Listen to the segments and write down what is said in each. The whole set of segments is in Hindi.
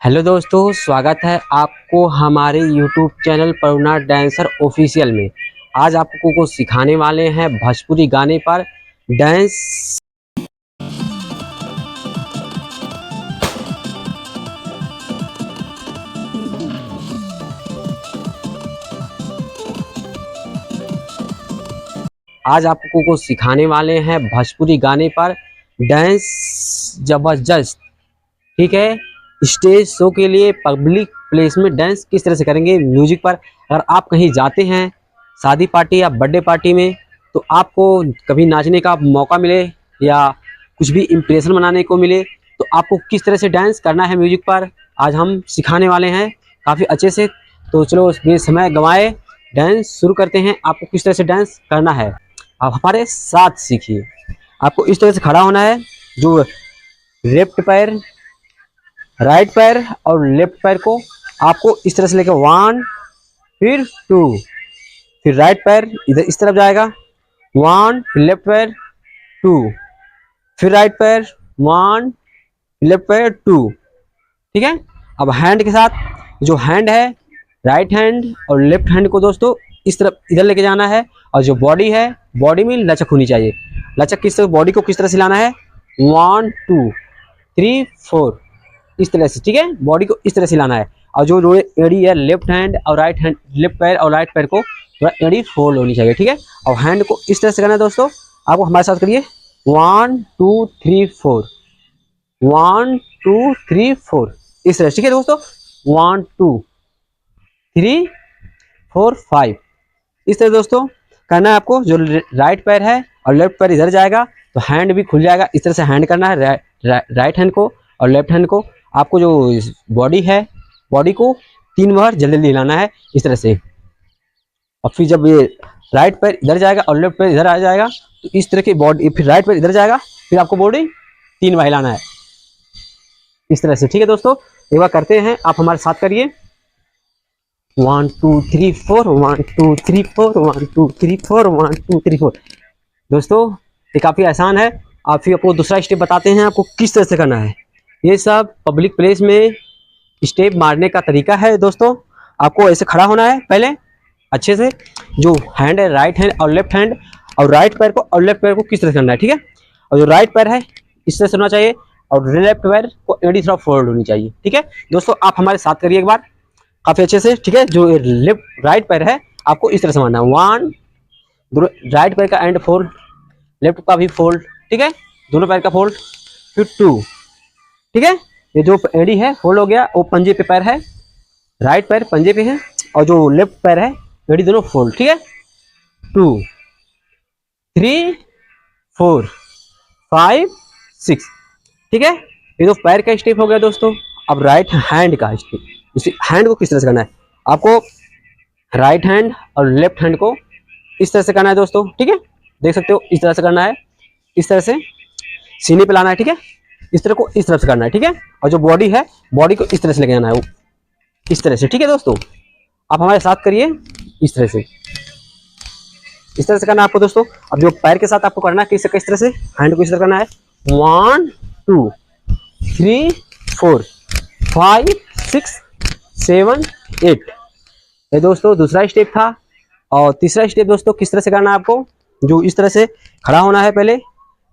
हेलो दोस्तों, स्वागत है आपको हमारे यूट्यूब चैनल परुना डांसर ऑफिशियल में। आज आपको को सिखाने वाले हैं भोजपुरी गाने पर डांस। आज आपको को सिखाने वाले हैं भोजपुरी गाने पर डांस जबरदस्त। ठीक है, स्टेज शो के लिए पब्लिक प्लेस में डांस किस तरह से करेंगे म्यूजिक पर। अगर आप कहीं जाते हैं शादी पार्टी या बर्थडे पार्टी में, तो आपको कभी नाचने का मौका मिले या कुछ भी इम्प्रेशन बनाने को मिले, तो आपको किस तरह से डांस करना है म्यूजिक पर आज हम सिखाने वाले हैं काफ़ी अच्छे से। तो चलो ये समय गंवाए, डांस शुरू करते हैं। आपको किस तरह से डांस करना है आप हमारे साथ सीखिए। आपको इस तरह से खड़ा होना है, जो लेफ्ट पैर, राइट पैर और लेफ्ट पैर को आपको इस तरह से लेकर 1 फिर 2, फिर राइट पैर इधर इस तरफ जाएगा 1, फिर लेफ्ट पैर 2, फिर राइट पैर 1, लेफ्ट पैर 2। ठीक है, अब हैंड के साथ, जो हैंड है राइट हैंड और लेफ्ट हैंड को दोस्तों इस तरफ इधर लेके जाना है। और जो बॉडी है, बॉडी में लचक होनी चाहिए। लचक किस तरह, बॉडी को किस तरह से लाना है 1 2 3 4 इस तरह से। ठीक है, बॉडी को इस तरह से लाना है। और जो एड़ी है लेफ्ट हैंड और राइट हैंड, लेफ्ट पैर और राइट पैर को थोड़ा एड़ी फोल्ड होनी चाहिए। ठीक है, और हैंड को इस तरह से करना है दोस्तों। आपको हमारे साथ करिए 1 2 3 4 1 2 3 4 इस तरह से। ठीक है दोस्तों, 1 2 3 4 5 इस तरह दोस्तों करना है आपको। जो राइट पैर है और लेफ्ट पैर इधर जाएगा तो हैंड भी खुल जाएगा। इस तरह से हैंड करना है राइट हैंड को और लेफ्ट हैंड को। आपको जो बॉडी है, बॉडी को 3 बार जल्दी जल्दी हिलाना है इस तरह से। और फिर जब ये राइट पैर इधर जाएगा और लेफ्ट पैर इधर आ जाएगा तो इस तरह की बॉडी, फिर राइट पैर इधर जाएगा, फिर आपको बॉडी 3 बार हिलाना है इस तरह से। ठीक है दोस्तों, एक बार करते हैं, आप हमारे साथ करिए 1 2 3 4 1 2 3 4 1 2 3 4 1 2 3 4। दोस्तों ये काफ़ी आसान है। आप फिर आपको दूसरा स्टेप बताते हैं आपको किस तरह से करना है। ये सब पब्लिक प्लेस में स्टेप मारने का तरीका है दोस्तों। आपको ऐसे खड़ा होना है पहले अच्छे से। जो हैंड है राइट हैंड और लेफ्ट हैंड, और राइट पैर को और लेफ्ट पैर को किस तरह से करना है। ठीक है, और जो राइट पैर है इस तरह से होना चाहिए और लेफ्ट पैर को एड़ी थोड़ा फोल्ड होनी चाहिए। ठीक है दोस्तों, आप हमारे साथ करिए एक बार काफ़ी अच्छे से। ठीक है, जो लेफ्ट राइट पैर है आपको इस तरह से मारना है 1, राइट पैर का एंड फोल्ड, लेफ्ट का भी फोल्ड। ठीक है, दोनों पैर का फोल्ड, फिर 2। ठीक है, ये जो एड़ी है फोल्ड हो गया, वो पंजे पे पैर है, राइट पैर पंजे पे है, और जो लेफ्ट पैर है एड़ी दोनों फोल्ड। ठीक है, 2 3 4 5 6। ठीक है, ये तो पैर का स्टेप हो गया दोस्तों। अब राइट हैंड का स्टेप, इसी हैंड को किस तरह से करना है आपको, राइट हैंड और लेफ्ट हैंड को इस तरह से करना है दोस्तों। ठीक है, देख सकते हो इस तरह से करना है, इस तरह से सीने पे लाना है। ठीक है, इस तरह को इस तरफ से करना है। ठीक है, और जो बॉडी है, बॉडी को इस तरह से लेके जाना है वो इस तरह से। ठीक है दोस्तों, आप हमारे साथ करिए इस तरह से, इस तरह से करना है आपको दोस्तों। अब जो पैर के साथ आपको करना है किस तरह से, हैंड को इस तरह करना है 1 2 3 4 5 6 7 8। ये दोस्तों दूसरा स्टेप था। और तीसरा स्टेप दोस्तों किस तरह से करना है आपको, जो इस तरह से खड़ा होना है पहले,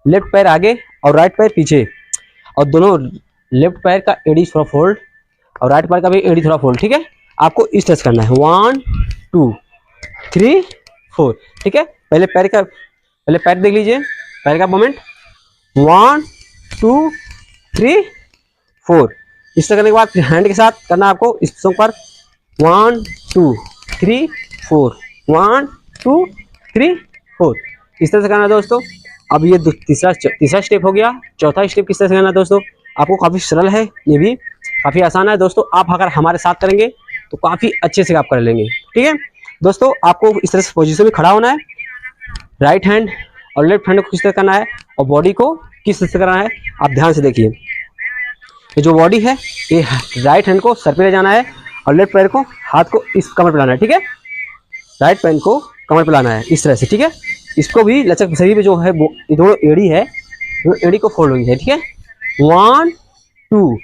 लेफ्ट पैर आगे और राइट पैर पीछे, और दोनों लेफ्ट पैर का एड़ी थोड़ा फोल्ड और राइट पैर का भी एड़ी थोड़ा फोल्ड। ठीक है, आपको इस तरह से करना है 1 2 3 4। ठीक है, पहले पैर देख लीजिए, पैर का मोमेंट 1 2 3 4। इस तरह करने के बाद फिर हैंड के साथ करना है आपको इस सॉन्ग पर 1 2 3 4 1 2 3 4 इस तरह से करना है दोस्तों। अब ये तीसरा स्टेप हो गया। चौथा स्टेप किस तरह से करना है दोस्तों, आपको काफ़ी सरल है, ये भी काफ़ी आसान है दोस्तों। आप अगर हमारे साथ करेंगे तो काफ़ी अच्छे से आप कर लेंगे। ठीक है दोस्तों, आपको इस तरह से पोजीशन में खड़ा होना है, राइट हैंड और लेफ्ट हैंड को किस तरह करना है और बॉडी को किस तरह से करना है, आप ध्यान से देखिए। ये जो बॉडी है, ये राइट हैंड को सर पे ले जाना है और लेफ्ट पैर को, हाथ को इस कमर पे लाना है। ठीक है, राइट पैर को कमर पे लाना है इस तरह से। ठीक है, इसको भी लचक शरीर पे जो है दोनों एड़ी है, दोनों एड़ी को फोल्ड होनी है। ठीक है, 1 2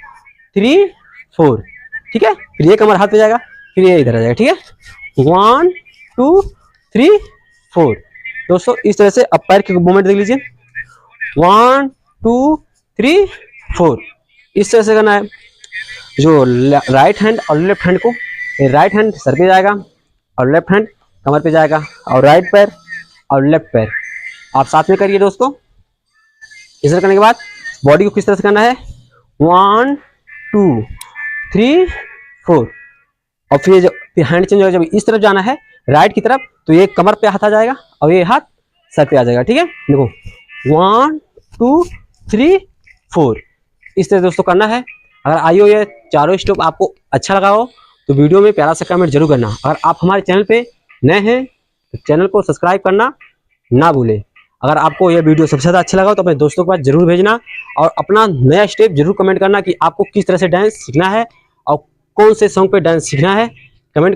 3 4, ठीक है। फिर ये कमर हाथ पे जाएगा, फिर ये इधर आ जाएगा, ठीक है। 1 2 3 4। दोस्तों इस तरह से अब पैर के मूवमेंट देख लीजिए, 1 2 3 4, इस तरह से करना है। जो राइट हैंड और लेफ्ट हैंड को, राइट हैंड सर पे जाएगा और लेफ्ट हैंड कमर पे जाएगा, और राइट पैर और लेफ्ट पैर आप साथ में करिए दोस्तों। इस तरह करने के बाद बॉडी को किस तरह से करना है, 1 2 3 4, और फिर हैंड चेंज होगा, जब इस तरफ जाना है राइट की तरफ तो ये कमर पे हाथ आ जाएगा और ये हाथ सर पे आ जाएगा, ठीक है। देखो 1 2 3 4, इस तरह दोस्तों करना है। अगर आइयो ये चारों स्टेप आपको अच्छा लगा हो तो वीडियो में प्यारा सा कमेंट जरूर करना। अगर आप हमारे चैनल पे नए हैं तो चैनल को सब्सक्राइब करना ना भूलें। अगर आपको यह वीडियो सबसे ज़्यादा अच्छा लगा तो अपने दोस्तों के पास जरूर भेजना, और अपना नया स्टेप जरूर कमेंट करना कि आपको किस तरह से डांस सीखना है और कौन से सॉन्ग पे डांस सीखना है, कमेंट